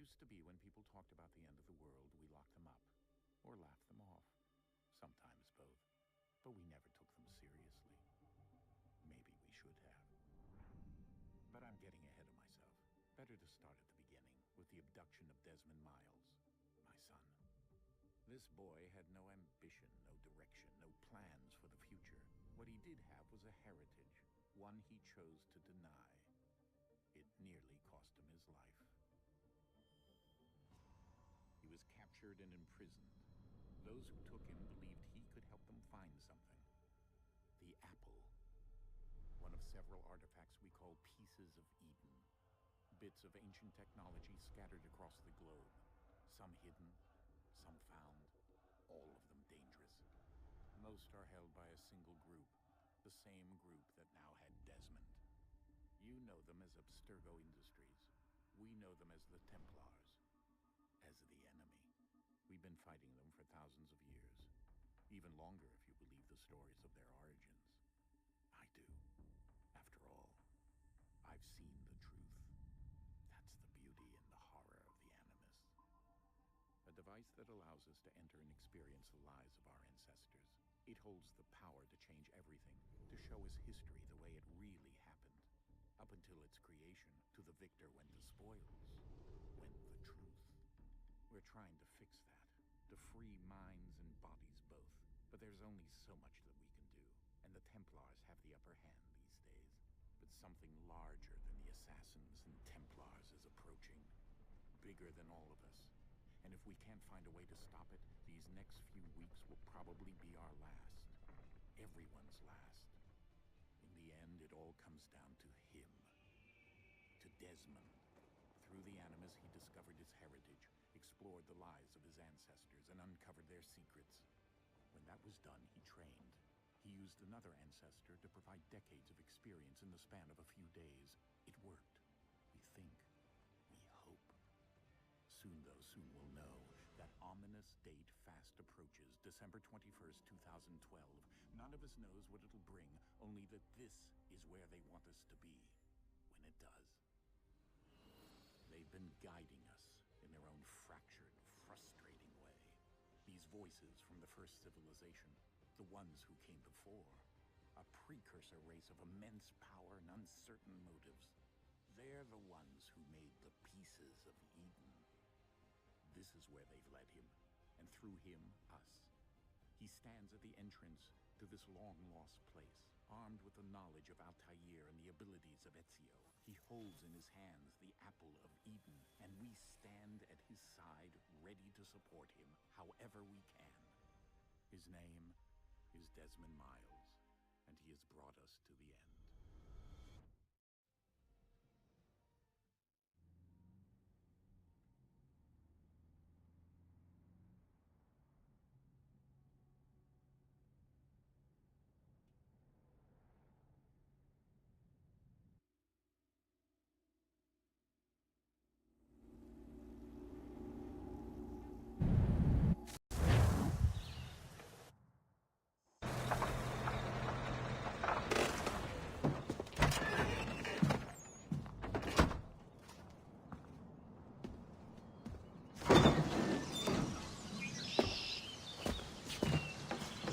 used to be when people talked about the end of the world, we locked them up. Or laughed them off. Sometimes both. But we never took them seriously. Maybe we should have. But I'm getting ahead of myself. Better to start at the beginning, with the abduction of Desmond Miles, my son. This boy had no ambition, no direction, no plans for the future. What he did have was a heritage, one he chose to deny. It nearly cost him his life. He was captured and imprisoned. Those who took him believed he could help them find something. The apple. One of several artifacts we call pieces of Eden. Bits of ancient technology scattered across the globe. Some hidden, some found, all of them dangerous. Most are held by a single group, the same group that now had Desmond. You know them as Abstergo Industries. We know them as the Templars, as the enemy. We've been fighting them for thousands of years, even longer if you believe the stories of their origins. I do. After all, I've seen the truth. That's the beauty and the horror of the Animus. A device that allows us to enter and experience the lives of our ancestors. It holds the power to change everything, to show us history the way it really happened. Up until its creation, to the victor went the spoils, went the truth. We're trying to fix that, to free minds and bodies both. But there's only so much that we can do, and the Templars have the upper hand these days. But something larger than the Assassins and Templars is approaching, bigger than all of us. And if we can't find a way to stop it, these next few weeks will probably be our last. Everyone's last. In the end, it all comes down to him. To Desmond. Through the Animus, he discovered his heritage, explored the lives of his ancestors, and uncovered their secrets. When that was done, he trained. He used another ancestor to provide decades of experience in the span of a few days. It worked. We think. We hope. Soon we'll know. That ominous date fast approaches, December 21st, 2012. None of us knows what it'll bring, only that this is where they want us to be, when it does. They've been guiding us in their own fractured, frustrating way. These voices from the first civilization, the ones who came before, a precursor race of immense power and uncertain motives. They're the ones who made the pieces of Eden. This is where they've led him, and through him, us. He stands at the entrance to this long-lost place, armed with the knowledge of Altair and the abilities of Ezio. He holds in his hands the apple of Eden, and we stand at his side, ready to support him however we can. His name is Desmond Miles, and he has brought us to the end.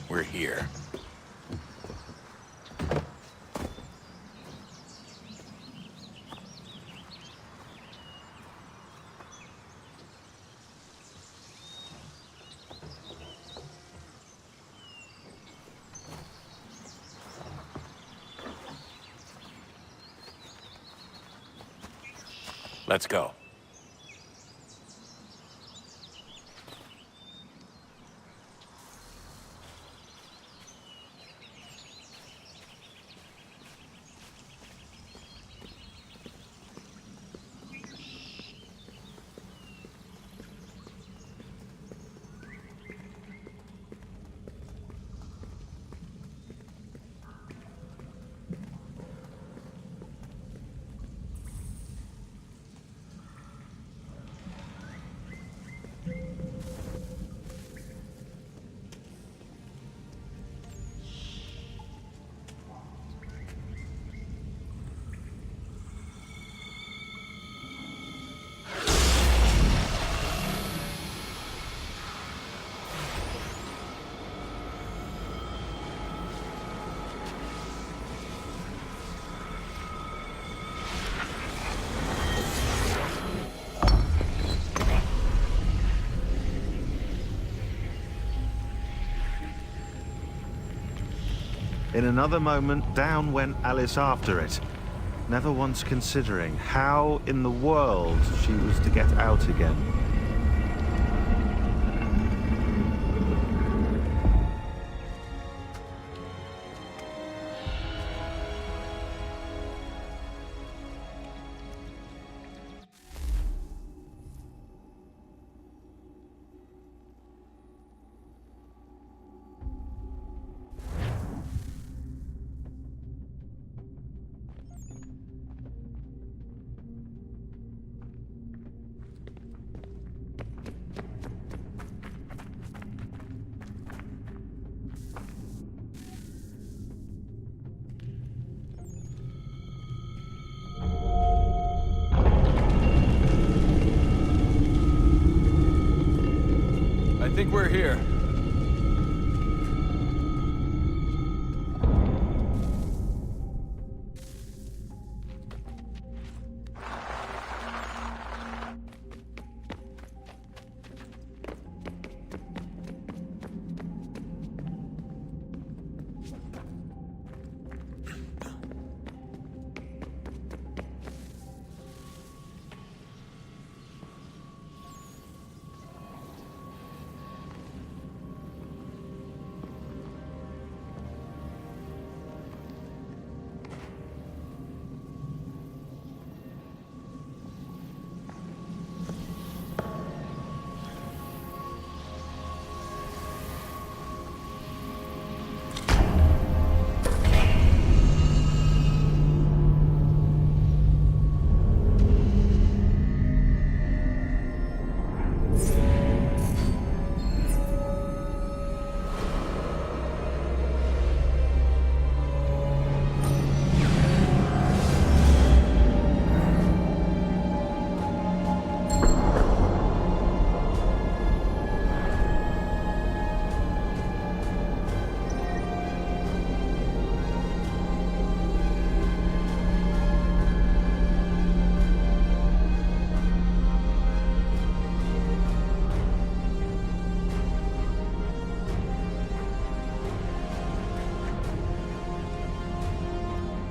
We're here. Let's go. In another moment, down went Alice after it, never once considering how in the world she was to get out again. I think we're here.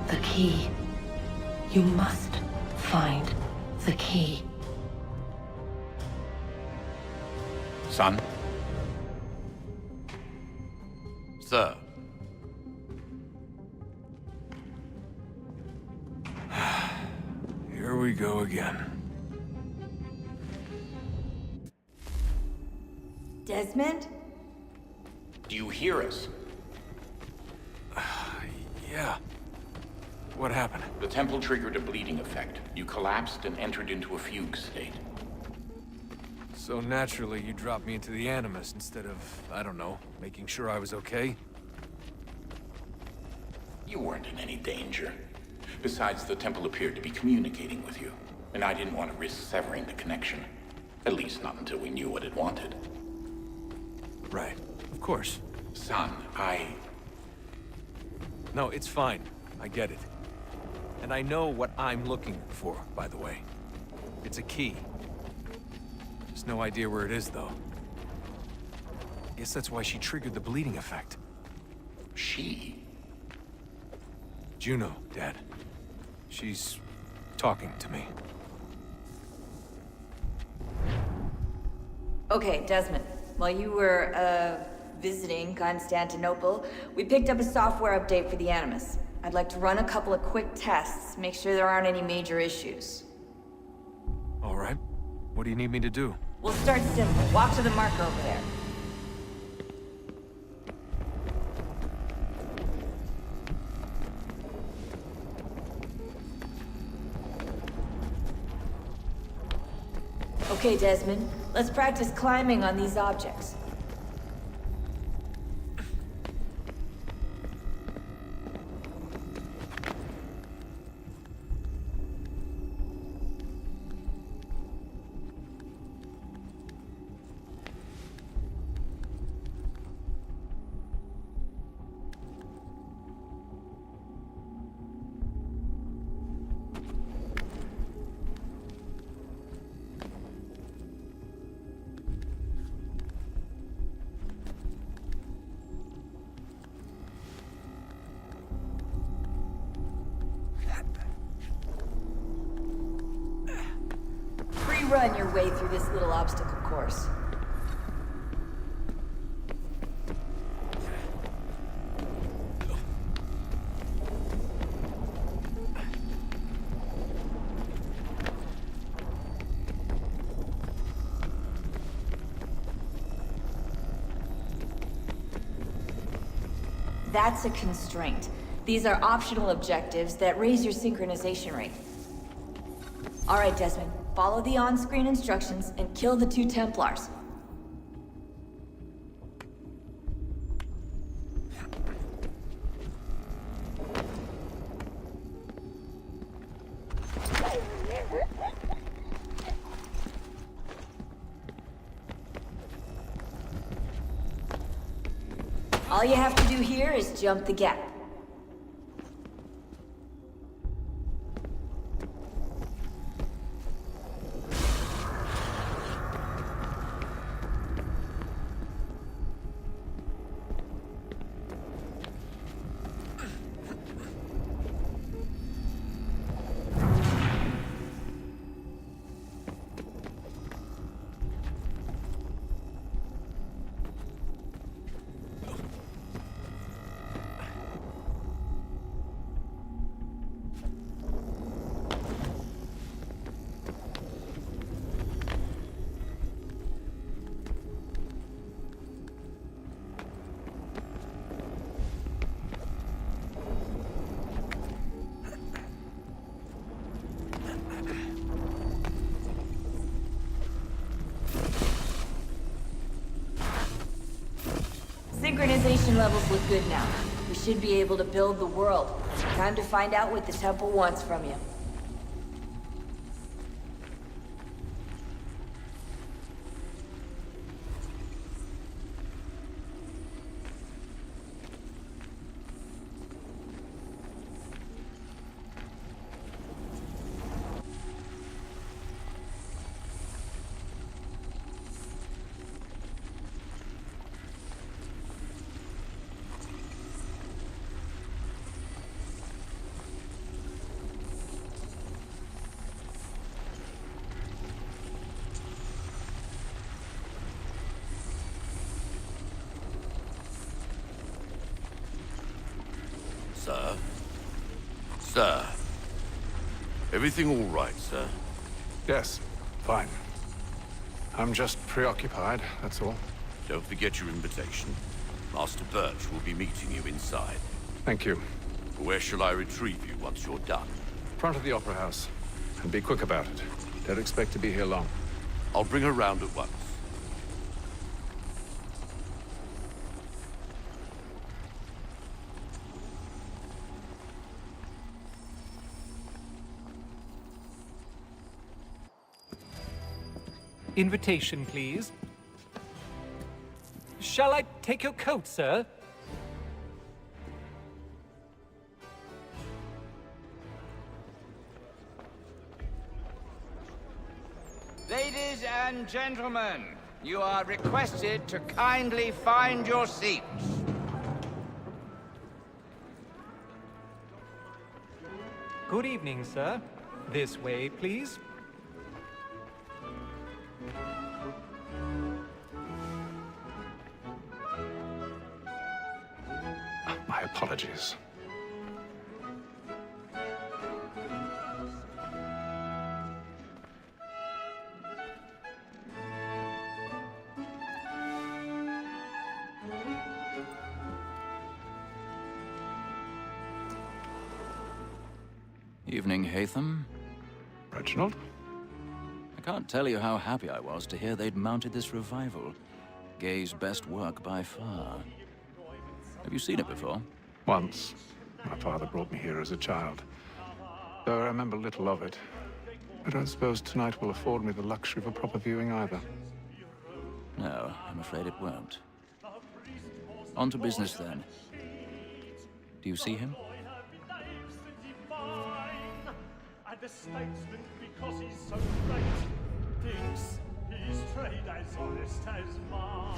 The key. You must find the key. Son? Sir. Here we go again. Desmond? Do you hear us? Yeah. What happened? The temple triggered a bleeding effect. You collapsed and entered into a fugue state. So naturally, you dropped me into the Animus instead of, I don't know, making sure I was okay? You weren't in any danger. Besides, the temple appeared to be communicating with you, and I didn't want to risk severing the connection. At least not until we knew what it wanted. Right. Of course. Son, No, it's fine. I get it. And I know what I'm looking for, by the way. It's a key. Just no idea where it is, though. Guess that's why she triggered the bleeding effect. She? Juno, Dad. She's talking to me. Okay, Desmond. While you were, visiting Constantinople, we picked up a software update for the Animus. I'd like to run a couple of quick tests, make sure there aren't any major issues. All right. What do you need me to do? We'll start simple. Walk to the marker over there. Okay, Desmond. Let's practice climbing on these objects. run your way through this little obstacle course. That's a constraint. These are optional objectives that raise your synchronization rate. Alright, Desmond. Follow the on-screen instructions and kill the 2 Templars. All you have to do here is jump the gap. Synchronization levels look good now. We should be able to build the world. Time to find out what the temple wants from you. Sir? Sir? Everything all right, sir? Yes, fine. I'm just preoccupied, that's all. Don't forget your invitation. Master Birch will be meeting you inside. Thank you. Where shall I retrieve you once you're done? Front of the Opera House. And be quick about it. Don't expect to be here long. I'll bring her round at once. Invitation, please. Shall I take your coat, sir? Ladies and gentlemen, you are requested to kindly find your seats. Good evening, sir. This way, please. My apologies. Evening, Hatham. Reginald? I can't tell you how happy I was to hear they'd mounted this revival. Gay's best work by far. Have you seen it before? Once. My father brought me here as a child. Though I remember little of it. I don't suppose tonight will afford me the luxury of a proper viewing either. No, I'm afraid it won't. On to business then. Do you see him? And the statesman, because he's so great, thinks his trade as honest as mine.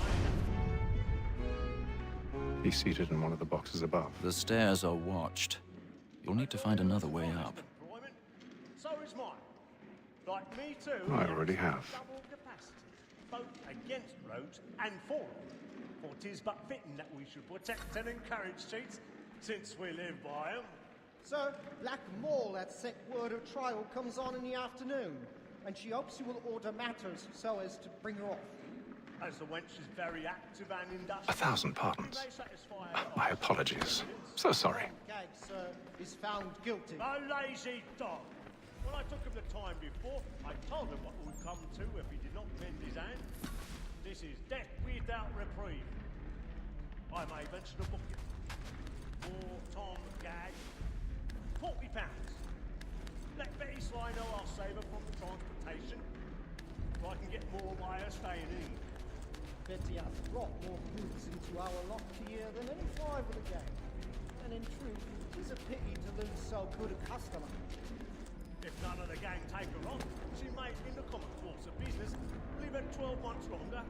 He's seated in one of the boxes above. The stairs are watched. You'll need to find another way up. So is mine. Like me too. I already have. Double capacity, both against rogues and for them. For 'tis but fitting that we should protect and encourage cheats, since we live by 'em. Sir, Black Mall at set word of trial comes on in the afternoon, and she hopes you will order matters so as to bring her off. As the wench is very active and industrious. 1,000 pardons. My apologies. So sorry. Gag, sir, is found guilty. A lazy dog. When I took him the time before, I told him what would come to if he did not bend his hand. This is death without reprieve. I may venture to book it. For Tom Gag, £40. Let Betty Sly know I'll save her from the transportation, so I can get more by her staying in. Betty has brought more goods into our loft here than any five of the gang. And in truth, it is a pity to lose so good a customer. If none of the gang take her on, she may, in the common course of business, leave her 12 months longer.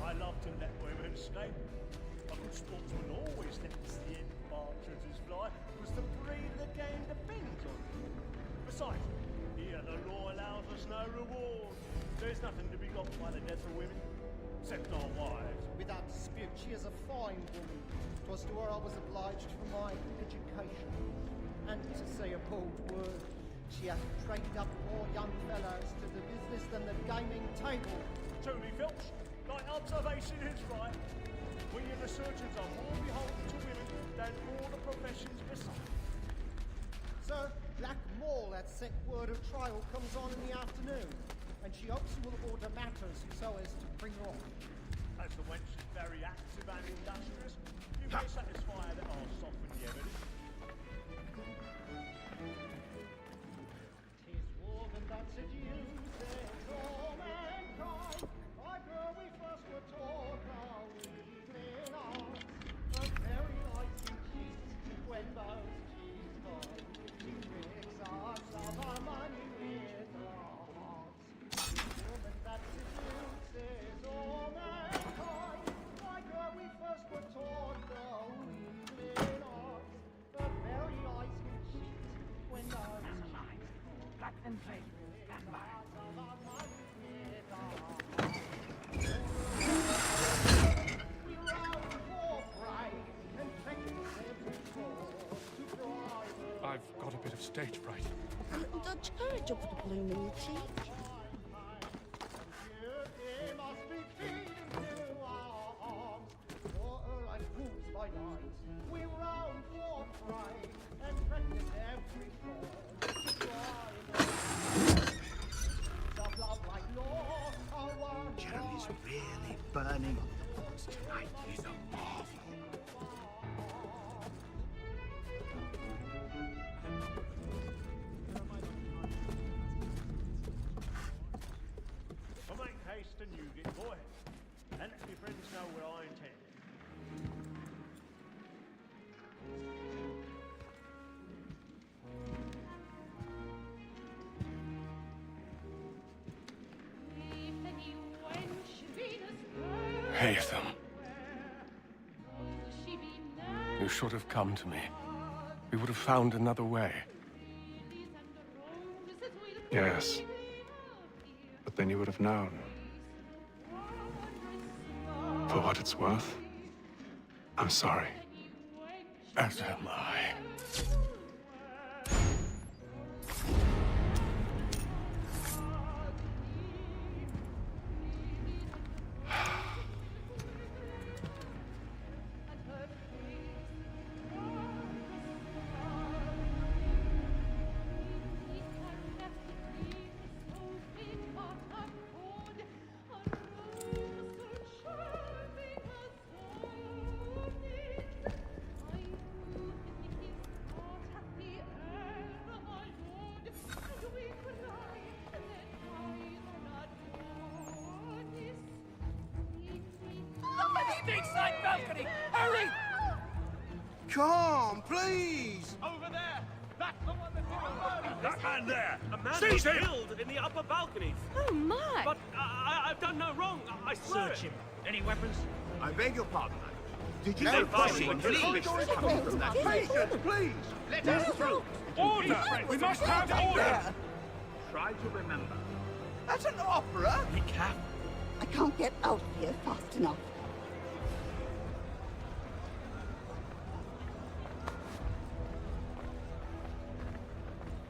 I love to let women escape. A good sportsman always lets the end partridges fly, because the breed of the game depends on it. Besides, here the law allows us no reward. There's nothing to be got by the death of women, except our wives. Without dispute, she is a fine woman. 'Twas to her I was obliged for my education. And to say a bold word, she hath trained up more young fellows to the business than the gaming table. Truly, Filch, thy observation is right. We and the surgeons are more beholden to women than all the professions besides. Sir, Black Mall at set word of trial comes on in the afternoon, and she hopes you will order matters so as to bring her off. As the wench is very active and industrious, you may satisfy her that I'll soften the evidence. 'Tis woman that seduces all mankind. Like her we first were taught our evening arts. A very icy cheat when those cheats find. She tricks us of our money with our hearts. 'Tis woman that seduces all mankind. Like her we first were taught our evening arts. A very icy cheat when those cheats find. Black and play, stand by. I've got a bit of stage fright. The courage of the blooming cheek. Jeremy's really burning tonight. He's a marvel. I'll make haste and you get boy, and let your friends know what I intend. Haytham. You should have come to me. We would have found another way. Yes. But then you would have known. For what it's worth, I'm sorry. As am I. Stateside balcony! Hurry! Come, please! Over there! That's the one that did the murder! That man there! A man Seize was him! killed in the upper balconies! Oh, my! But I've done no wrong, I swear Search it. him. Any weapons? I beg your pardon. Did you No, know Boston, please? Coming from that patience, please! Let us through! Order! We must have order! try to remember. That's an opera? Be careful. I can't get out of here fast enough.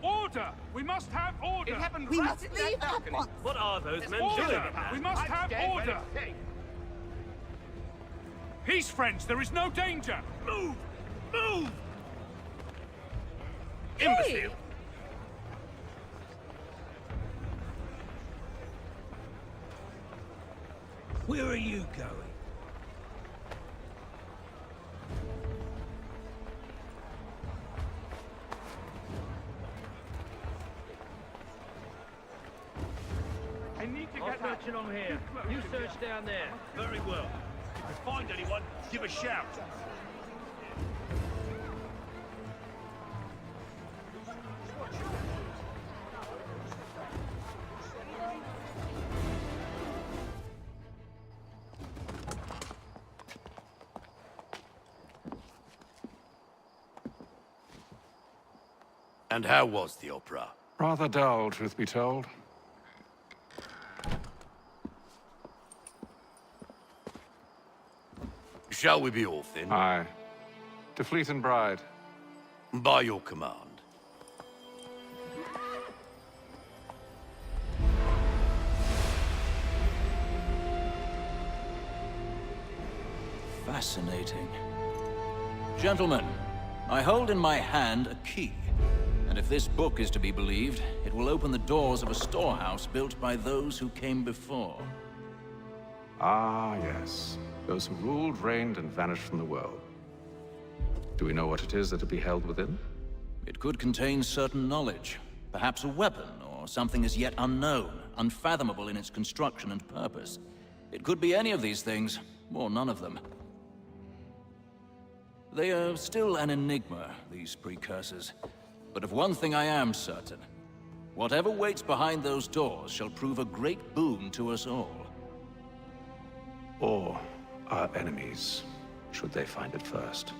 Order! We must have order! It happened We right must in leave that at balcony. once. What are those There's men order. doing? We must I'm have scared order! we're safe. Peace, friends! There is no danger! Move! Move! Imbecile! Where are you going? I need to I'll get search along here. You search down there. Very well. If you find anyone, give a shout. And how was the opera? Rather dull, truth be told. Shall we be off then? Aye. To Fleet and Bride. By your command. Fascinating. Gentlemen, I hold in my hand a key. And if this book is to be believed, it will open the doors of a storehouse built by those who came before. Ah, yes. Those who ruled, reigned, and vanished from the world. Do we know what it is that will be held within? It could contain certain knowledge. Perhaps a weapon, or something as yet unknown, unfathomable in its construction and purpose. It could be any of these things, or none of them. They are still an enigma, these precursors. But of one thing I am certain. Whatever waits behind those doors shall prove a great boon to us all. Or our enemies, should they find it first.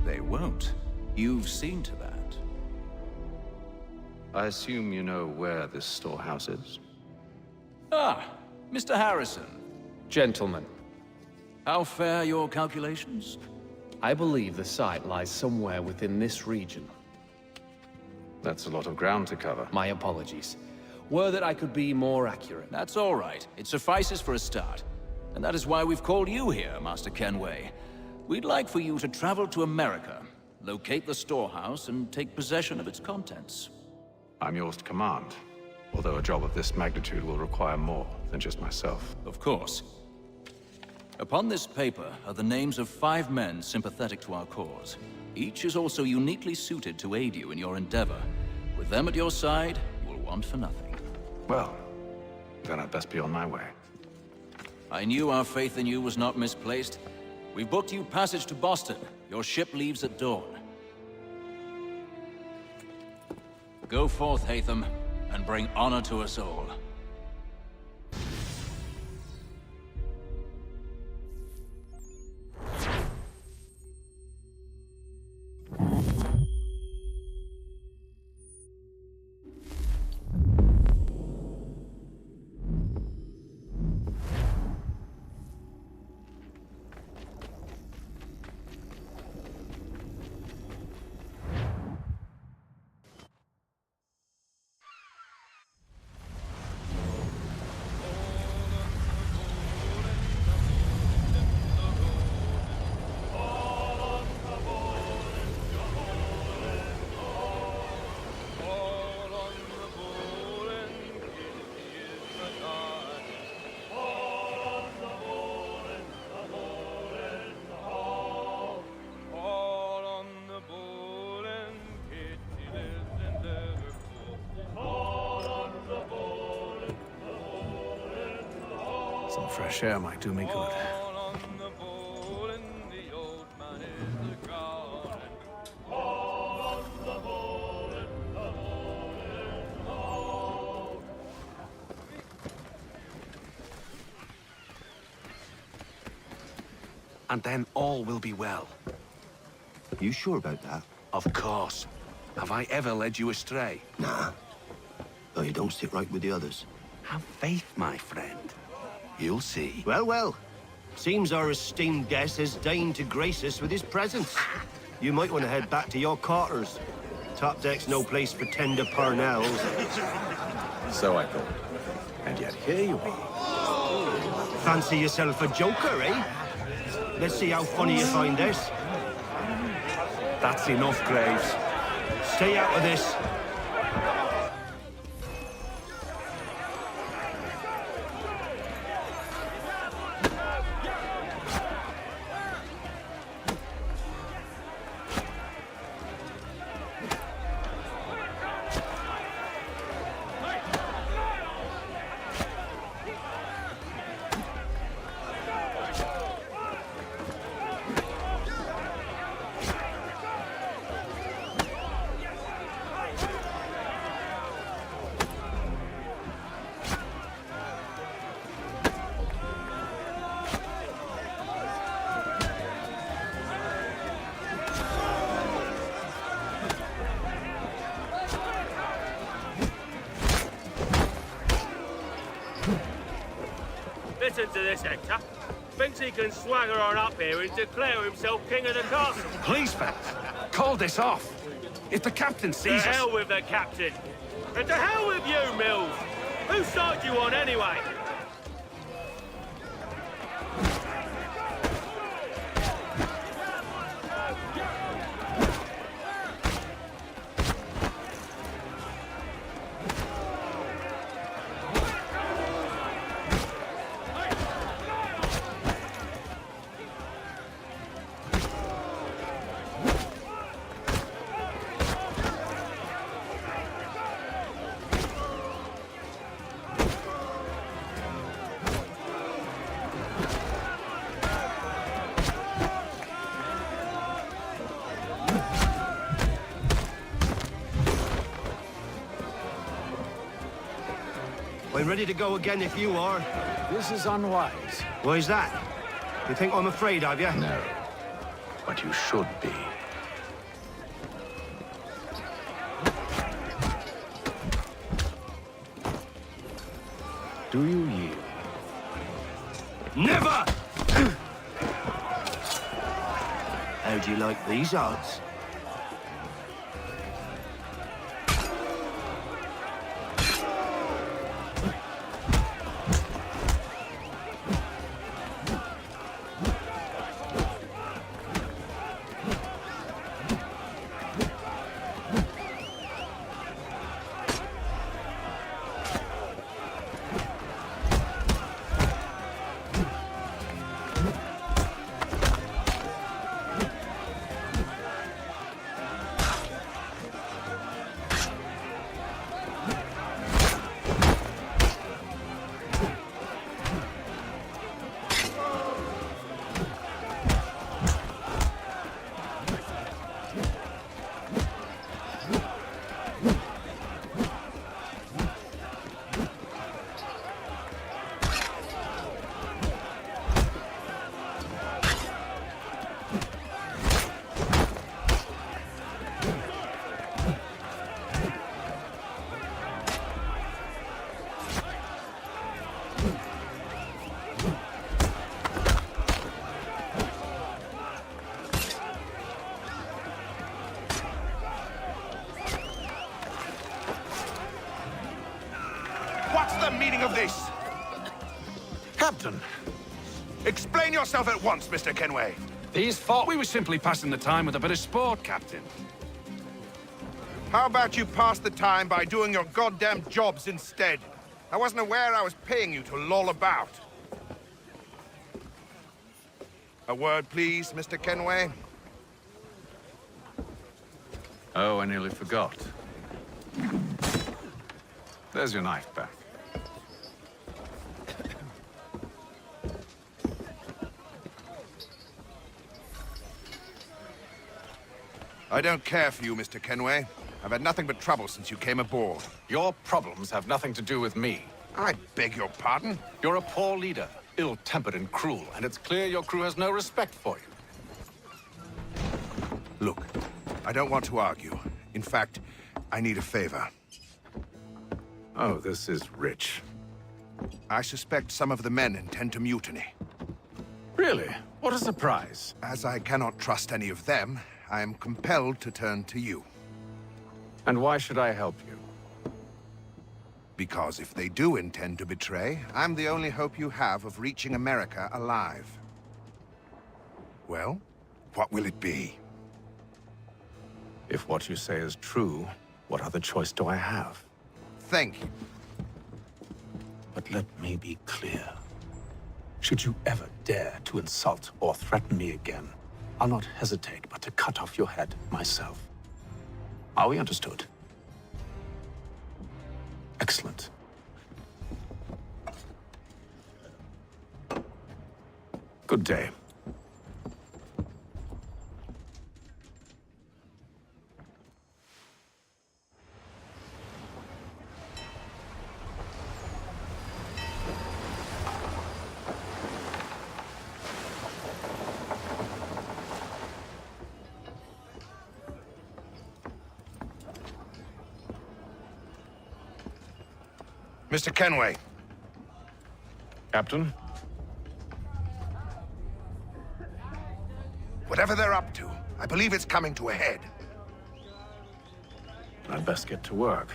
They won't. You've seen to that. I assume you know where this storehouse is? Ah, Mr. Harrison. Gentlemen, How fare your calculations? I believe the site lies somewhere within this region. That's a lot of ground to cover. My apologies. Were that I could be more accurate. That's all right. It suffices for a start. And that is why we've called you here, Master Kenway. We'd like for you to travel to America, locate the storehouse, and take possession of its contents. I'm yours to command. Although a job of this magnitude will require more than just myself. Of course. Upon this paper are the names of 5 men sympathetic to our cause. Each is also uniquely suited to aid you in your endeavor. With them at your side, you will want for nothing. Well, then I'd best be on my way. I knew our faith in you was not misplaced. We've booked you passage to Boston. Your ship leaves at dawn. Go forth, Hatham, and bring honor to us all. Some fresh air might do me good. And then all will be well. You sure about that? Of course. Have I ever led you astray? Nah. Oh, you don't stick right with the others? Have faith, my friend. You'll see. Well, well. Seems our esteemed guest has deigned to grace us with his presence. You might want to head back to your quarters. Top deck's no place for tender parnells. So I thought. And yet here you are. Fancy yourself a joker, eh? Let's see how funny you find this. That's enough, Graves. Stay out of this. Listen to this, Hector. Thinks he can swagger on up here and declare himself king of the castle. Please, fellas, call this off. If the captain sees To us... hell with the captain. And to hell with you, Mills. Whose side you on, anyway? I'm ready to go again if you are. This is unwise. Why's that? You think I'm afraid of you? No. But you should be. Do you yield? Never! How do you like these odds? What's the meaning of this? Captain, Explain yourself at once, Mr. Kenway. these thought we were simply passing the time with a bit of sport, Captain. How about you pass the time by doing your goddamn jobs instead? I wasn't aware I was paying you to loll about. A word, please, Mr. Kenway. Oh, I nearly forgot. There's your knife back. I don't care for you, Mr. Kenway. I've had nothing but trouble since you came aboard. Your problems have nothing to do with me. I beg your pardon? You're a poor leader, ill-tempered and cruel, and it's clear your crew has no respect for you. Look, I don't want to argue. In fact, I need a favor. Oh, this is rich. I suspect some of the men intend to mutiny. Really? What a surprise. As I cannot trust any of them, I am compelled to turn to you. And why should I help you? Because if they do intend to betray, I'm the only hope you have of reaching America alive. Well, what will it be? If what you say is true, what other choice do I have? Thank you. But let me be clear. Should you ever dare to insult or threaten me again, I'll not hesitate but to cut off your head myself. Are we understood? Excellent. Good day. Mr. Kenway. Captain? Whatever they're up to, I believe it's coming to a head. I'd best get to work.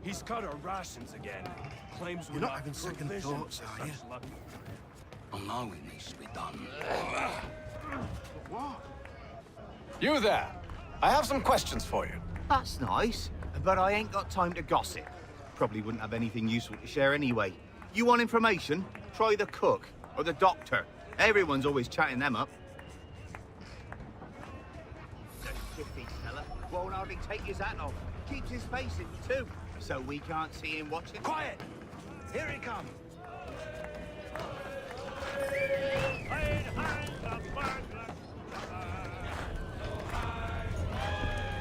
He's cut our rations again. Claims we're You're not having second provisioned thoughts, for are you? such luck. I know it needs to be done. What? You there! I have some questions for you. That's nice, but I ain't got time to gossip. Probably wouldn't have anything useful to share anyway. You want information? Try the cook or the doctor. Everyone's always chatting them up. The shifty fella won't hardly take his hat off. Keeps his face in too, so we can't see him watching. Quiet! Here he comes!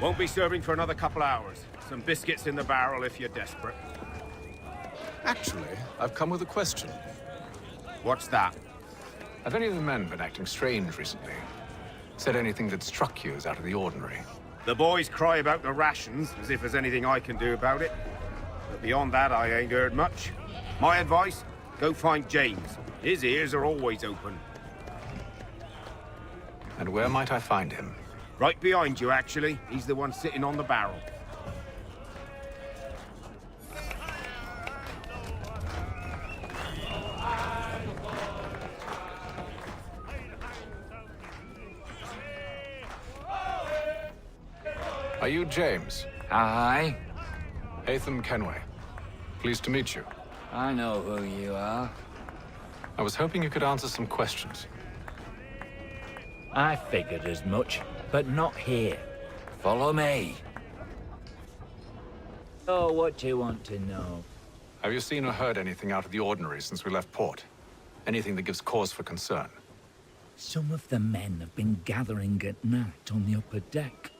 Won't be serving for another couple hours. Some biscuits in the barrel if you're desperate. Actually, I've come with a question. What's that? Have any of the men been acting strange recently? Said anything that struck you as out of the ordinary? The boys cry about the rations, as if there's anything I can do about it. But beyond that, I ain't heard much. My advice, go find James. His ears are always open. And where might I find him? Right behind you, actually. He's the one sitting on the barrel. Are you James? Aye. Hatham Kenway. Pleased to meet you. I know who you are. I was hoping you could answer some questions. I figured as much, but not here. Follow me. Oh, what do you want to know? Have you seen or heard anything out of the ordinary since we left port? Anything that gives cause for concern? Some of the men have been gathering at night on the upper deck.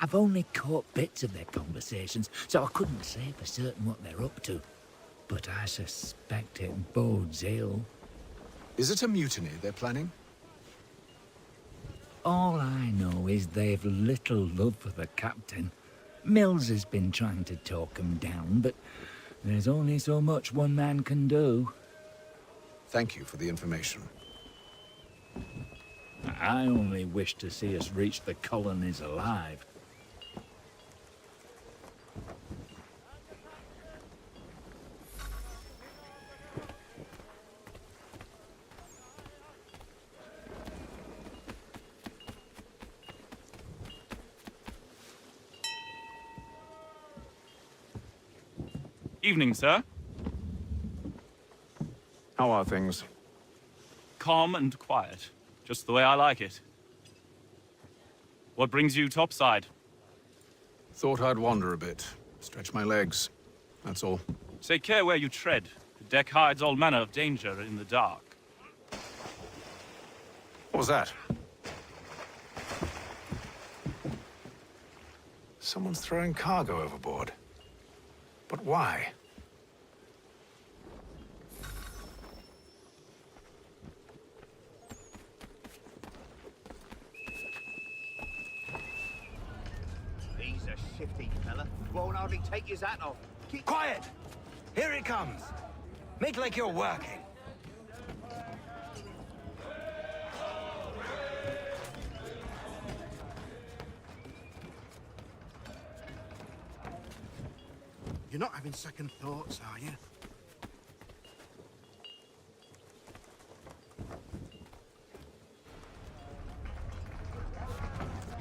I've only caught bits of their conversations, so I couldn't say for certain what they're up to. But I suspect it bodes ill. Is it a mutiny they're planning? All I know is they've little love for the captain. Mills has been trying to talk him down, but there's only so much one man can do. Thank you for the information. I only wish to see us reach the colonies alive. Evening, sir. How are things? Calm and quiet. Just the way I like it. What brings you topside? Thought I'd wander a bit. Stretch my legs. That's all. Take care where you tread. The deck hides all manner of danger in the dark. What was that? Someone's throwing cargo overboard. But why? a shifty fella. Won't hardly take his hat off. Keep quiet! Here it comes. Make like you're working. You're not having second thoughts, are you?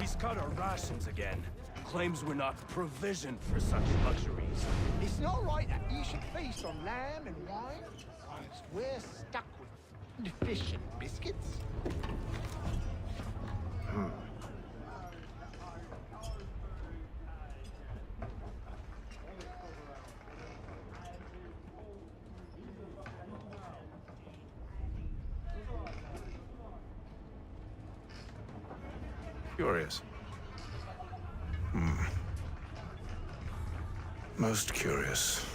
He's cut our rations again. Claims we're not provisioned for such luxuries. It's not right that you should feast on lamb and wine. Whilst we're stuck with fish and biscuits. Curious. Most curious.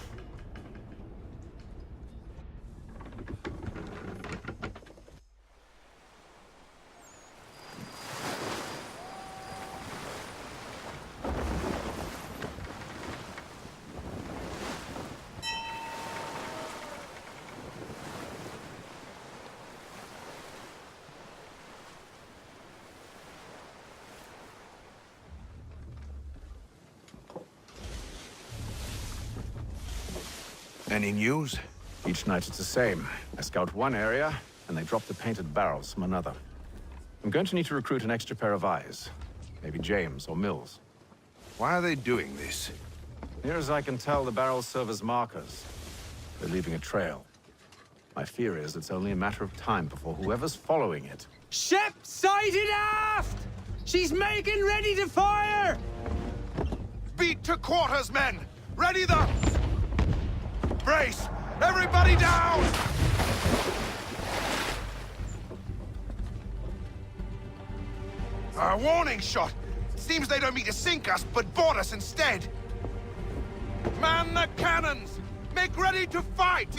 Any news? Each night it's the same. I scout one area, and they drop the painted barrels from another. I'm going to need to recruit an extra pair of eyes. Maybe James or Mills. Why are they doing this? Near as I can tell, the barrels serve as markers. They're leaving a trail. My fear is it's only a matter of time before whoever's following it... Ship sighted aft! She's making ready to fire! Beat to quarters, men! Ready the... Brace! Everybody down! A warning shot! Seems they don't mean to sink us, but board us instead! Man the cannons! Make ready to fight!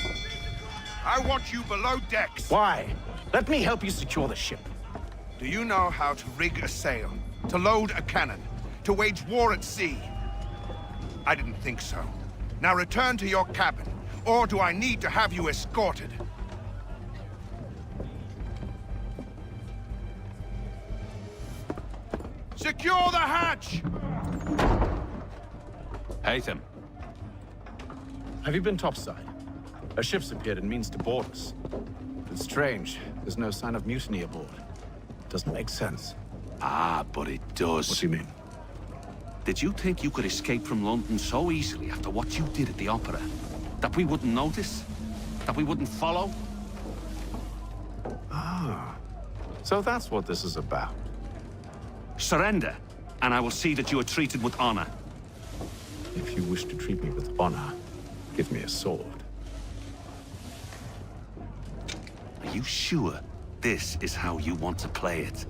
I want you below decks. Why? Let me help you secure the ship. Do you know how to rig a sail? To load a cannon? To wage war at sea? I didn't think so. Now return to your cabin. Or do I need to have you escorted? Secure the hatch! Haytham. Have you been topside? A ship's appeared and means to board us. It's strange. There's no sign of mutiny aboard. Doesn't make sense. Ah, but it does. What do you mean? Did you think you could escape from London so easily after what you did at the opera? That we wouldn't notice? That we wouldn't follow? Ah. So that's what this is about. Surrender, and I will see that you are treated with honor. If you wish to treat me with honor, give me a sword. Are you sure this is how you want to play it?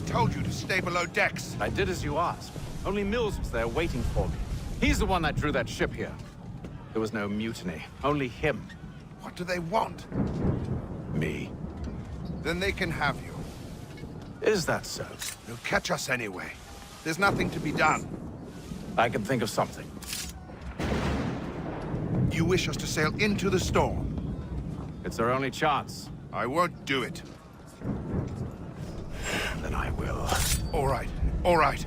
Told you to stay below decks. I did as you asked. Only Mills was there waiting for me. He's the one that drew that ship here. There was no mutiny, only him. What do they want? Me. Then they can have you. Is that so? They'll catch us anyway. There's nothing to be done. I can think of something. You wish us to sail into the storm? It's our only chance. I won't do it. then I will. All right, all right.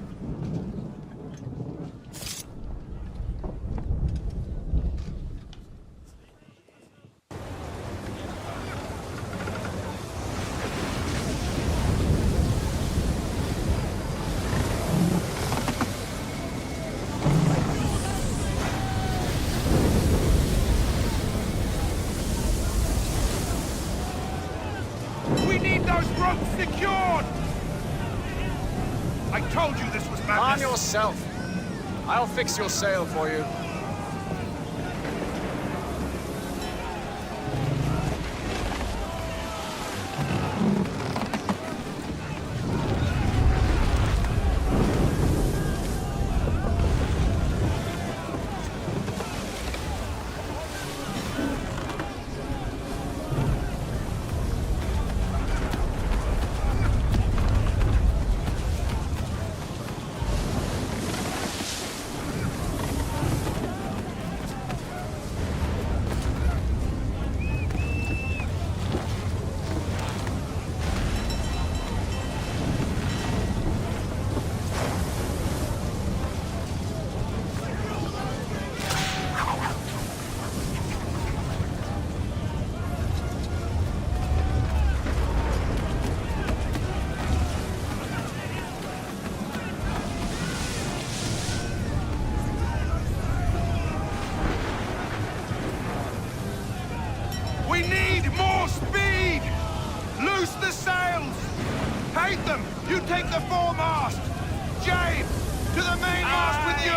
We need those ropes secured! I told you this was madness! Calm yourself. I'll fix your sail for you. We need more speed! Loose the sails! Hate them! You take the foremast! James, to the mainmast with you!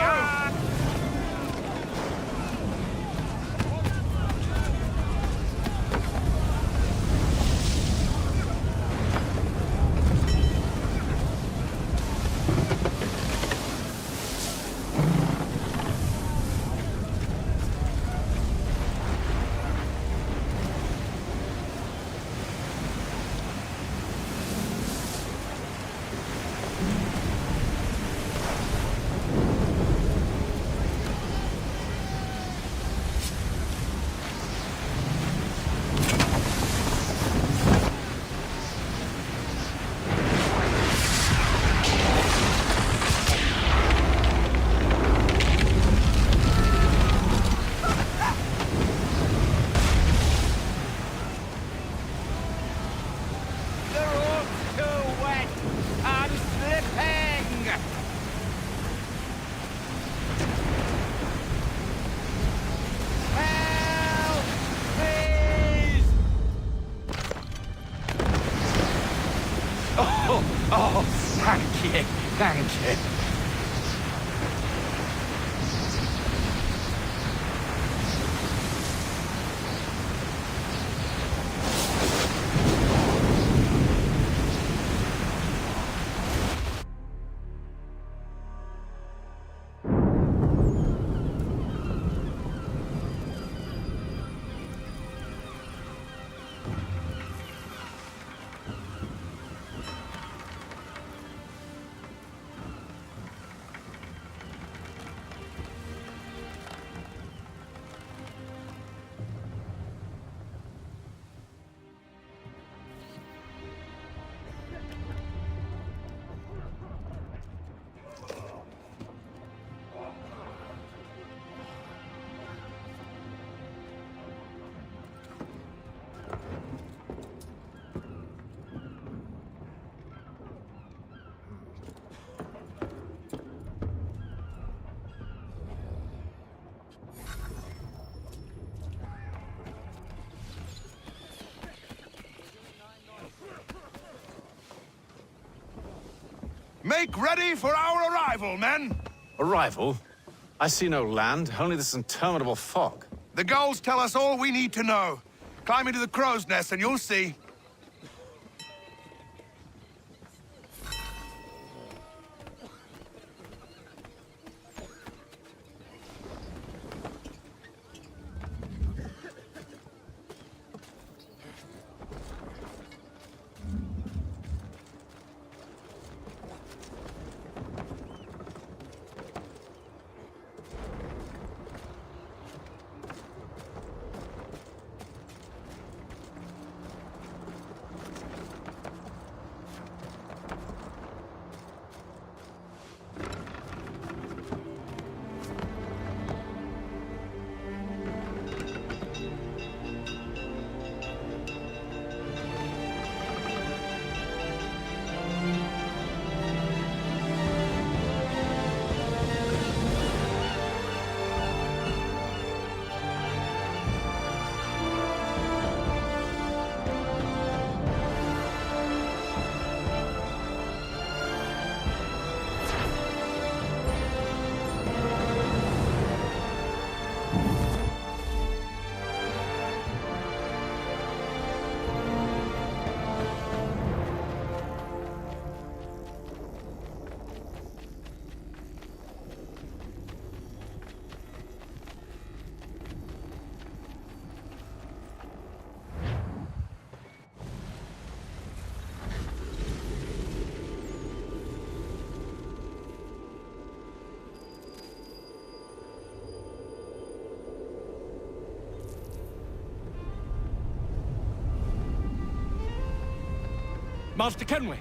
Oh, thank you. Thank you. Make ready for our arrival, men! Arrival? I see no land, only this interminable fog. The gulls tell us all we need to know. Climb into the crow's nest and you'll see. Master Kenway!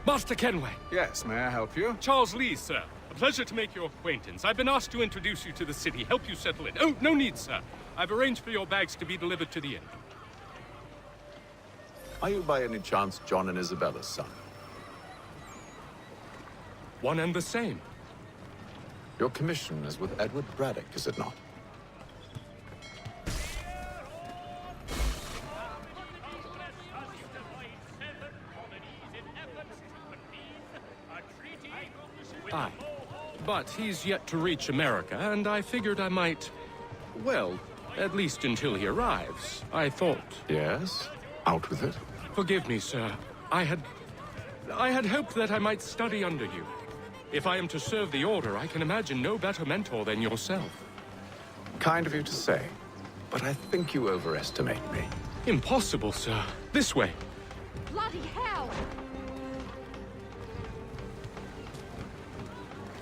Master Kenway! Yes, may I help you? Charles Lee, sir. A pleasure to make your acquaintance. I've been asked to introduce you to the city, help you settle in. Oh, no need, sir. I've arranged for your bags to be delivered to the inn. Are you by any chance John and Isabella's son? One and the same. Your commission is with Edward Braddock, is it not? Aye. But he's yet to reach America, and I figured I might... Well, at least until he arrives, I thought. Yes? Out with it. Forgive me, sir. I had hoped that I might study under you. If I am to serve the Order, I can imagine no better mentor than yourself. Kind of you to say, but I think you overestimate me. Impossible, sir. This way. Bloody hell!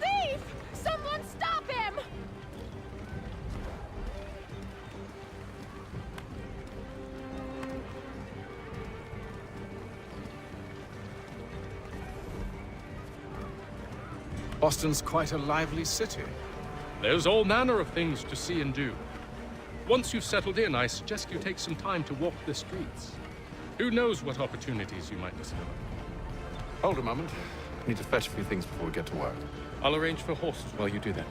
Thief! Someone stop him! Boston's quite a lively city. There's all manner of things to see and do. Once you've settled in, I suggest you take some time to walk the streets. Who knows what opportunities you might discover. Hold a moment. I need to fetch a few things before we get to work. I'll arrange for horses while you do that.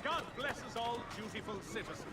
God blesses all dutiful citizens.